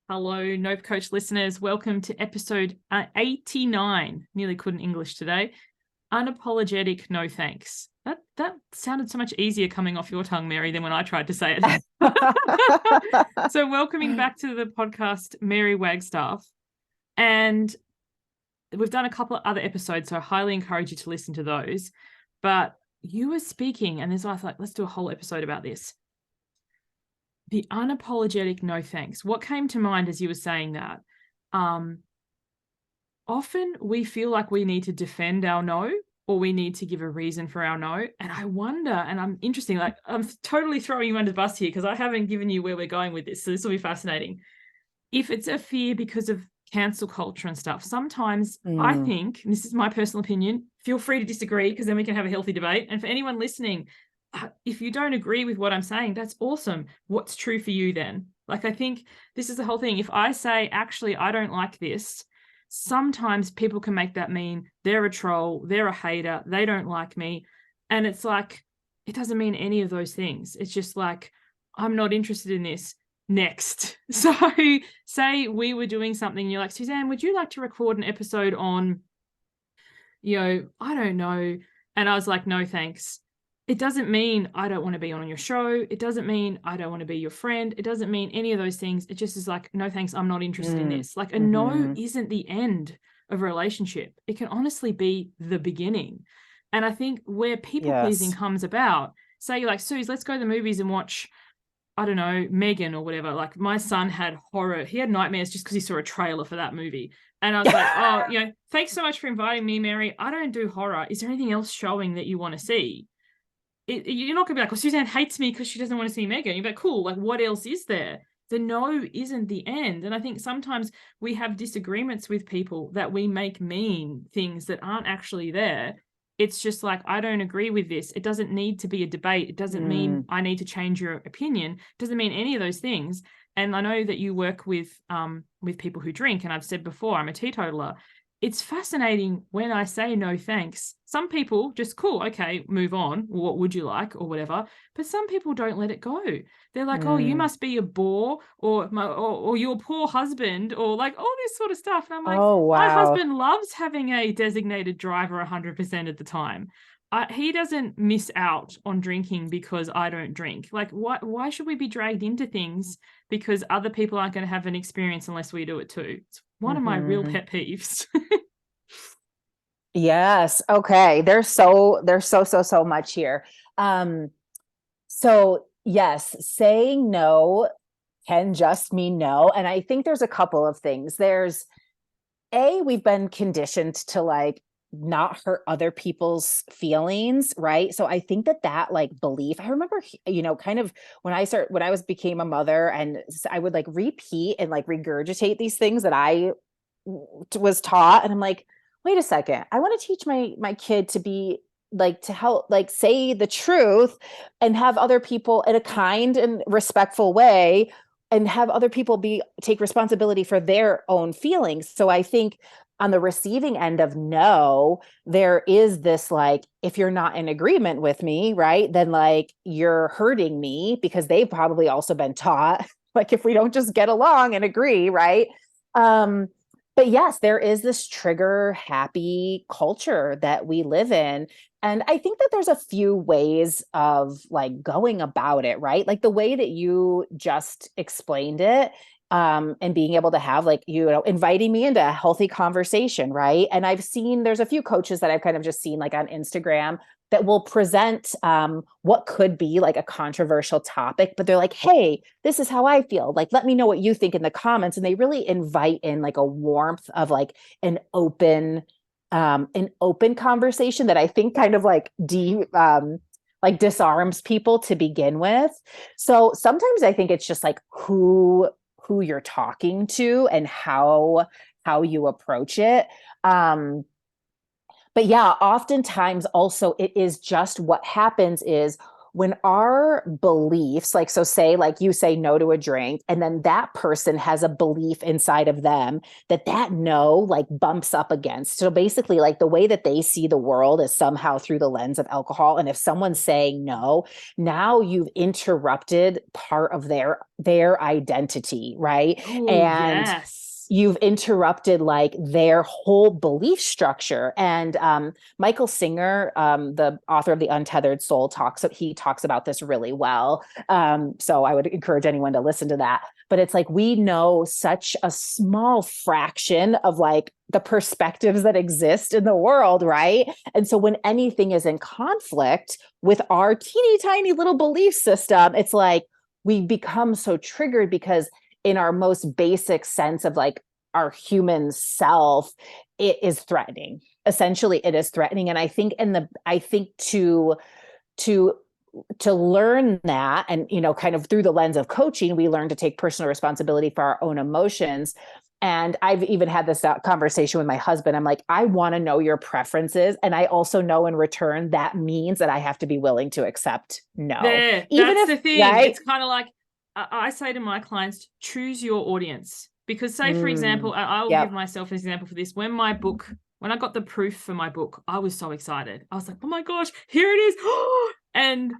Hello, Nope Coach listeners. Welcome to episode 89. Nearly couldn't English today. Unapologetic no thanks. That sounded so much easier coming off your tongue, Mary, than when I tried to say it. So welcoming back to the podcast, Mary Wagstaff. And we've done a couple of other episodes, so I highly encourage you to listen to those. But you were speaking, and I was like, let's do a whole episode about this. The unapologetic no thanks. What came to mind as you were saying that? Often we feel like we need to defend our no, or we need to give a reason for our no. And I wonder, and I'm interesting, like I'm totally throwing you under the bus here because I haven't given you where we're going with this. So this will be fascinating. If it's a fear because of cancel culture and stuff, sometimes I think, and this is my personal opinion, feel free to disagree because then we can have a healthy debate. And for anyone listening, if you don't agree with what I'm saying, that's awesome. What's true for you then? Like, I think this is the whole thing. If I say, actually, I don't like this, sometimes people can make that mean they're a troll, they're a hater, they don't like me. And it's like, it doesn't mean any of those things. It's just like, I'm not interested in this. Next. So say we were doing something, you're like, Suzanne, would you like to record an episode on, I don't know. And I was like, no, thanks. It doesn't mean I don't want to be on your show. It doesn't mean I don't want to be your friend. It doesn't mean any of those things. It just is like, no, thanks. I'm not interested in this. Like a no isn't the end of a relationship. It can honestly be the beginning. And I think where people pleasing comes about, say you're like, Suze, let's go to the movies and watch, I don't know, Megan or whatever. Like my son had horror. He had nightmares just because he saw a trailer for that movie. And I was like, thanks so much for inviting me, Mary. I don't do horror. Is there anything else showing that you want to see? You're not going to be like, well, Suzanne hates me because she doesn't want to see Megan. You're like, cool, like what else is there? The no isn't the end. And I think sometimes we have disagreements with people that we make mean things that aren't actually there. It's just like, I don't agree with this. It doesn't need to be a debate. It doesn't mean I need to change your opinion. It doesn't mean any of those things. And I know that you work with people who drink, and I've said before, I'm a teetotaler. It's fascinating when I say no thanks. Some people just, cool, okay, move on. What would you like or whatever? But some people don't let it go. They're like, oh, you must be a bore or your poor husband or like all this sort of stuff. And I'm like, Oh, wow. My husband loves having a designated driver 100% of the time. He doesn't miss out on drinking because I don't drink. Like, why should we be dragged into things because other people aren't going to have an experience unless we do it too? It's one of my real pet peeves. Yes. Okay. There's so much here. So yes, saying no can just mean no. And I think there's a couple of things. We've been conditioned to like not hurt other people's feelings, right? So I think that like belief, I remember, kind of when I became a mother, and I would like repeat and like regurgitate these things that I was taught. And I'm like, wait a second, I want to teach my kid to be like, to help, like say the truth and have other people in a kind and respectful way, and have other people take responsibility for their own feelings. So I think on the receiving end of no, there is this like, if you're not in agreement with me, right, then like you're hurting me, because they've probably also been taught like if we don't just get along and agree, right? But yes, there is this trigger happy culture that we live in. And I think that there's a few ways of like going about it, right? Like the way that you just explained it, and being able to have like, inviting me into a healthy conversation, right? And there's a few coaches that I've kind of just seen like on Instagram that will present what could be like a controversial topic, but they're like, hey, this is how I feel. Like, let me know what you think in the comments. And they really invite in like a warmth of like an open conversation that I think kind of like disarms people to begin with. So sometimes I think it's just like who you're talking to and how you approach it. But yeah, oftentimes also it is just what happens is when our beliefs, like, so say, like you say no to a drink, and then that person has a belief inside of them that no like bumps up against. So basically, like the way that they see the world is somehow through the lens of alcohol. And if someone's saying no, now you've interrupted part of their identity, right? Oh, And yes. you've interrupted like their whole belief structure. And Michael Singer, the author of The Untethered Soul, talks about this really well. So I would encourage anyone to listen to that. But it's like, we know such a small fraction of like the perspectives that exist in the world, right? And so when anything is in conflict with our teeny tiny little belief system, it's like we become so triggered because in our most basic sense of like our human self, it is threatening. Essentially, it is threatening. And I think to learn that, and kind of through the lens of coaching, we learn to take personal responsibility for our own emotions. And I've even had this conversation with my husband. I'm like, I want to know your preferences. And I also know in return that means that I have to be willing to accept no. Even That's if, the thing. right? It's kind of like I say to my clients, choose your audience. Because say, for example, I will give Yep. myself an example for this. When I got the proof for my book, I was so excited. I was like, oh my gosh, here it is. And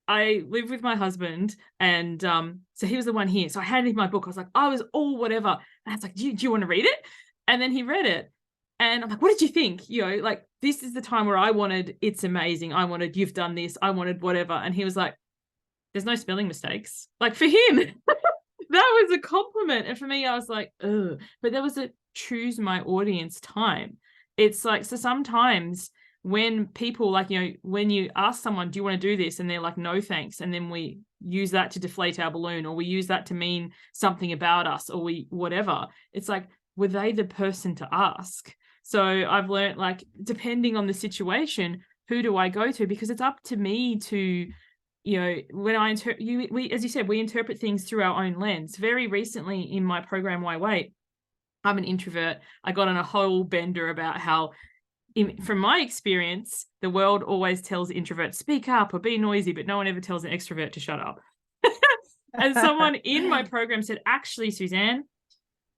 I live with my husband, and so he was the one here. So I handed him my book. I was all whatever. And I was like, do you want to read it? And then he read it. And I'm like, what did you think? Like, this is the time where I wanted, it's amazing. I wanted, you've done this. I wanted whatever. And he was like, there's no spelling mistakes. Like, for him, that was a compliment. And for me, I was like, ugh. But there was a choose my audience time. It's like, so sometimes when people, like, when you ask someone, do you want to do this? And they're like, no, thanks. And then we use that to deflate our balloon, or we use that to mean something about us, or whatever. It's like, were they the person to ask? So I've learned, like, depending on the situation, who do I go to? Because it's up to me to, when we, as you said, we interpret things through our own lens. Very recently in my program, Why Wait, I'm an introvert. I got on a whole bender about how, from my experience, the world always tells introverts, speak up or be noisy, but no one ever tells an extrovert to shut up. And someone in my program said, actually, Suzanne,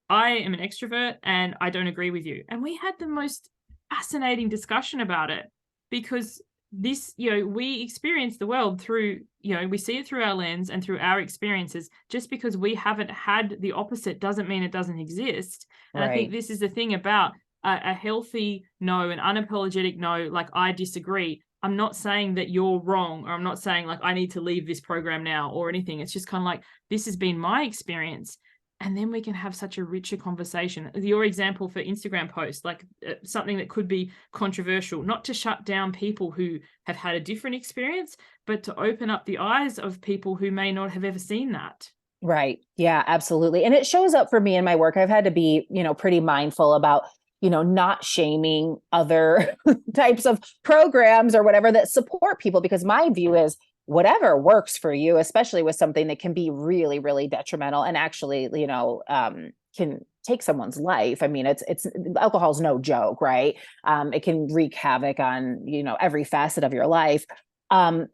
I am an extrovert and I don't agree with you. And we had the most fascinating discussion about it, because this, we experience the world through, we see it through our lens and through our experiences. Just because we haven't had the opposite doesn't mean it doesn't exist. And I think this is the thing about a healthy no, an unapologetic no, like, I disagree. I'm not saying that you're wrong, or I'm not saying like I need to leave this program now or anything. It's just kind of like, this has been my experience. And then we can have such a richer conversation. Your example for Instagram posts, like something that could be controversial, not to shut down people who have had a different experience, but to open up the eyes of people who may not have ever seen that. Right. Yeah, absolutely. And it shows up for me in my work. I've had to be, pretty mindful about, not shaming other types of programs or whatever that support people, because my view is whatever works for you, especially with something that can be really, really detrimental and actually, can take someone's life. I mean, it's alcohol's no joke, right? It can wreak havoc on, every facet of your life.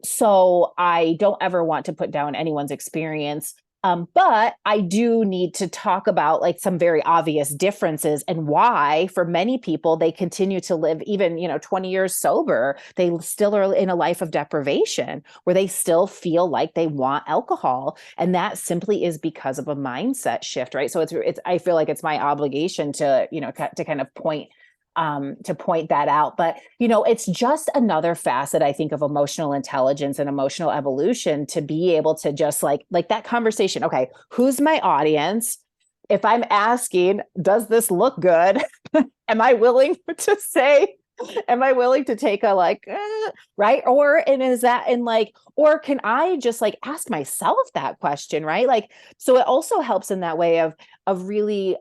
So I don't ever want to put down anyone's experience. But I do need to talk about like some very obvious differences, and why for many people, they continue to live even, 20 years sober. They still are in a life of deprivation where they still feel like they want alcohol. And that simply is because of a mindset shift, right? So I feel like it's my obligation to, to kind of point that out. But, it's just another facet, I think, of emotional intelligence and emotional evolution, to be able to just like that conversation. Okay, who's my audience? If I'm asking, does this look good? Am I willing to say, am I willing to take a right? Or can I just like ask myself that question, right? Like, so it also helps in that way of really,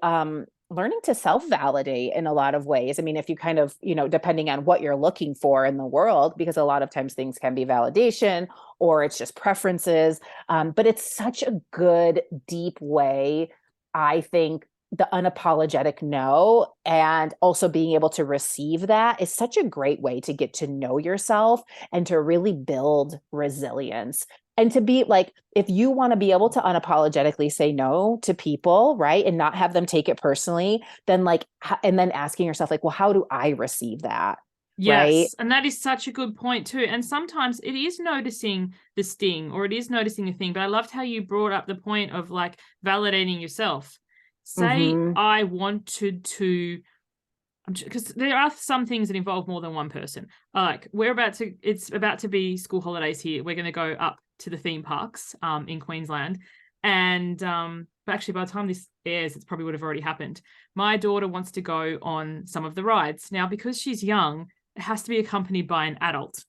learning to self-validate in a lot of ways. I mean, if you kind of, depending on what you're looking for in the world, because a lot of times things can be validation or it's just preferences. But it's such a good, deep way, I think, the unapologetic no, and also being able to receive that is such a great way to get to know yourself and to really build resilience. And to be like, if you want to be able to unapologetically say no to people, right, and not have them take it personally, then like, and then asking yourself, like, well, how do I receive that? Right. Yes. And that is such a good point too. And sometimes it is noticing the sting or it is noticing a thing. But I loved how you brought up the point of like validating yourself. Say Mm-hmm. I wanted to, because there are some things that involve more than one person. Like it's about to be school holidays here. We're going to go up to the theme parks in Queensland. And but actually by the time this airs, it probably would have already happened. My daughter wants to go on some of the rides. Now, because she's young, it has to be accompanied by an adult.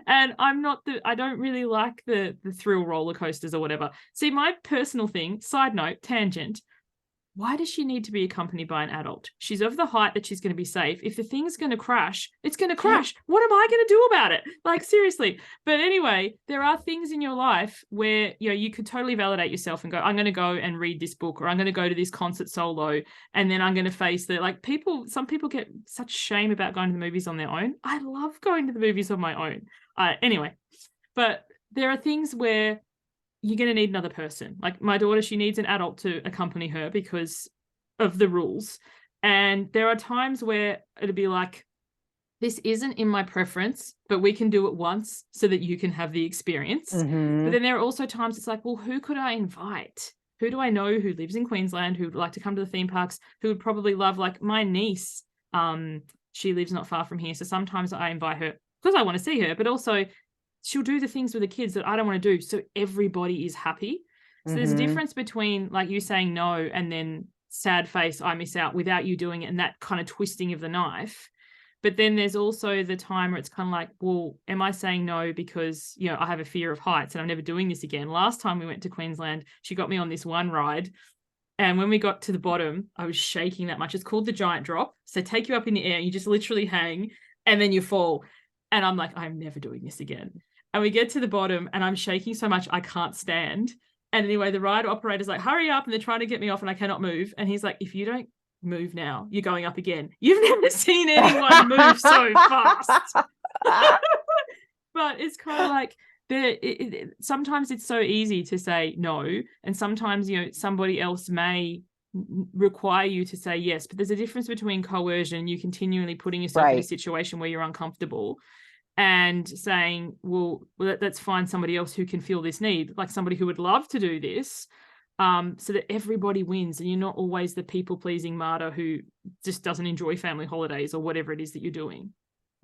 And I don't really like the thrill roller coasters or whatever. See, my personal thing, side note, tangent, why does she need to be accompanied by an adult? She's of the height that she's going to be safe. If the thing's going to crash, it's going to crash. What am I going to do about it? Like, seriously. But anyway, there are things in your life where, you know, you could totally validate yourself and go, I'm going to go and read this book, or I'm going to go to this concert solo. And then I'm going to face some people get such shame about going to the movies on their own. I love going to the movies on my own. Anyway, but there are things where you're going to need another person. Like my daughter, she needs an adult to accompany her because of the rules. And there are times where it'll be like, this isn't in my preference, but we can do it once so that you can have the experience. Mm-hmm. But then there are also times it's like, well, who could I invite? Who do I know who lives in Queensland, who would like to come to the theme parks, who would probably love, like my niece, she lives not far from here. So sometimes I invite her because I want to see her, but also she'll do the things with the kids that I don't want to do. So everybody is happy. So there's a difference between like you saying no and then sad face, I miss out without you doing it, and that kind of twisting of the knife. But then there's also the time where it's kind of like, well, am I saying no because, you know, I have a fear of heights and I'm never doing this again. Last time we went to Queensland, she got me on this one ride. And when we got to the bottom, I was shaking that much. It's called the giant drop. So take you up in the air, you just literally hang and then you fall. And I'm like, I'm never doing this again. And we get to the bottom and I'm shaking so much I can't stand. And anyway, the ride operator's like, hurry up. And they're trying to get me off and I cannot move. And he's like, if you don't move now, you're going up again. You've never seen anyone move so fast. But it's kind of like, sometimes it's so easy to say no. And sometimes, you know, somebody else may require you to say yes. But there's a difference between coercion, you continually putting yourself in a situation where you're uncomfortable, and saying, well, let's find somebody else who can feel this need, like somebody who would love to do this, so that everybody wins and you're not always the people-pleasing martyr who just doesn't enjoy family holidays or whatever it is that you're doing.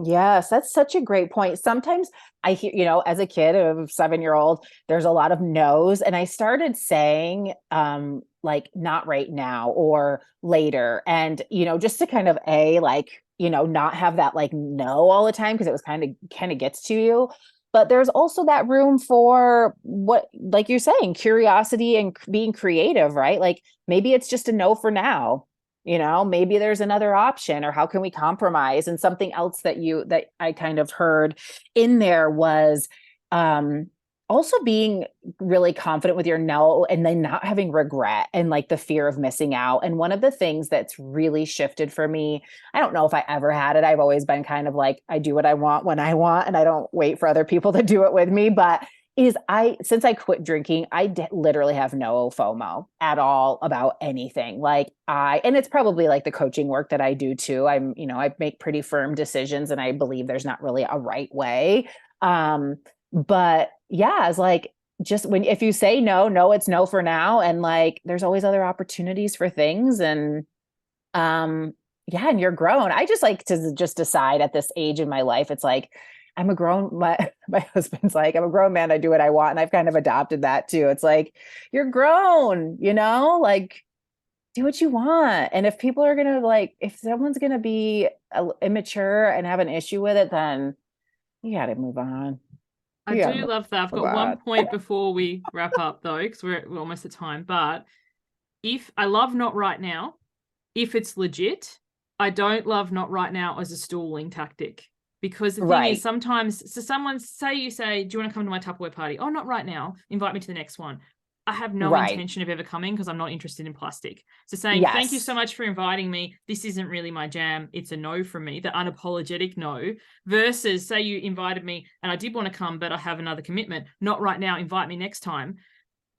Yes, that's such a great point. Sometimes I hear, you know, as a kid of 7-year-old, there's a lot of no's. And I started saying, like, not right now or later. And, you know, just to kind of like, you know, not have that like no all the time, because it was kind of gets to you. But there's also that room for what, like you're saying, curiosity and being creative, right? Like maybe it's just a no for now. You know, maybe there's another option, or how can we compromise? And something else that I kind of heard in there was also being really confident with your no, and then not having regret and like the fear of missing out. And one of the things that's really shifted for me, I don't know if I ever had it. I've always been kind of like, I do what I want when I want, and I don't wait for other people to do it with me. But since I quit drinking, I literally have no FOMO at all about anything. And it's probably like the coaching work that I do too. I make pretty firm decisions, and I believe there's not really a right way. But yeah, it's like, just if you say no, it's no for now. And like, there's always other opportunities for things. And, yeah, and you're grown. I just like to just decide at this age in my life, it's like, my husband's like, I'm a grown man. I do what I want. And I've kind of adopted that too. It's like, you're grown, you know, like do what you want. And if people are going to if someone's going to be immature and have an issue with it, then you got to move on. I do love that. I've got one point before we wrap up though, because we're almost at time. But if I love not right now, if it's legit, I don't love not right now as a stalling tactic. Because the thing is, sometimes, so someone say, do you want to come to my Tupperware party? Oh, not right now. Invite me to the next one. I have no Right. intention of ever coming because I'm not interested in plastic. So saying, thank you so Yes. much for inviting me. This isn't really my jam. It's a no from me, the unapologetic no, versus say you invited me and I did want to come, but I have another commitment. Not right now. Invite me next time.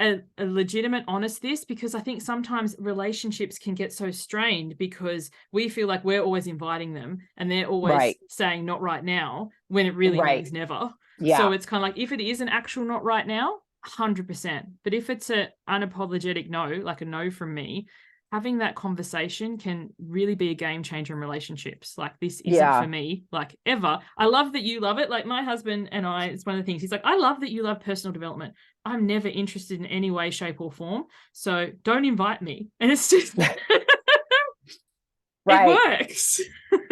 A legitimate, honest this, because I think sometimes relationships can get so strained because we feel like we're always inviting them and they're always Right. saying not right now when it really Right. means never. So Yeah. it's kind of like if it is an actual not right now, 100%. But if it's an unapologetic no, like a no from me, having that conversation can really be a game changer in relationships. Like, this isn't for Yeah. me, like, ever. I love that you love it. Like, my husband and I, it's one of the things, he's like, I love that you love personal development. I'm never interested in any way, shape, or form. So don't invite me. And it's just Right. it works.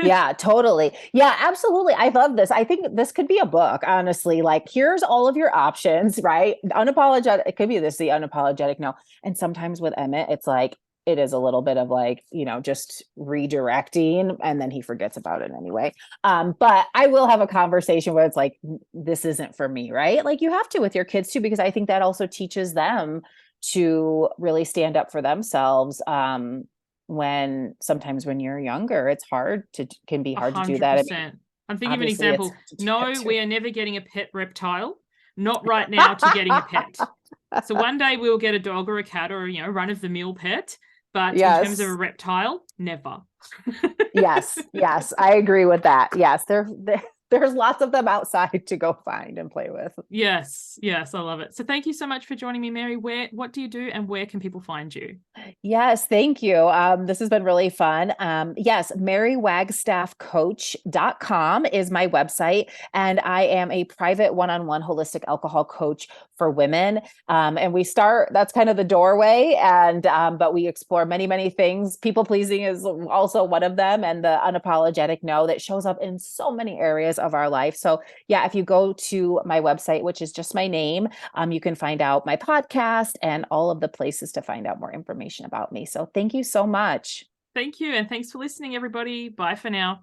Yeah, totally. Yeah, absolutely. I love this. I think this could be a book, honestly. Like, here's all of your options, right? Unapologetic. It could be this, the unapologetic no. And sometimes with Emmett, it's like, it is a little bit of like, just redirecting, and then he forgets about it anyway. But I will have a conversation where it's like, this isn't for me, right? Like, you have to with your kids too, because I think that also teaches them to really stand up for themselves. Sometimes when you're younger, it's can be hard to do that. I mean, 100%. I'm thinking of an obviously it's example. hard to do that No, too. we are never getting a pet reptile. Not right now to getting a pet. So one day we'll get a dog or a cat or, run of the mill pet. But in terms of a Yes. reptile, never. Yes. Yes. I agree with that. Yes. There's lots of them outside to go find and play with. Yes. Yes. I love it. So thank you so much for joining me, Mary. What do you do and where can people find you? Yes, thank you. This has been really fun. Yes, marywagstaffcoach.com is my website. And I am a private one-on-one holistic alcohol coach for women. And that's kind of the doorway. But we explore many, many things. People pleasing is also one of them. And the unapologetic no that shows up in so many areas of our life. So yeah, if you go to my website, which is just my name, you can find out my podcast and all of the places to find out more information about me. So thank you so much. Thank you. And thanks for listening, everybody. Bye for now.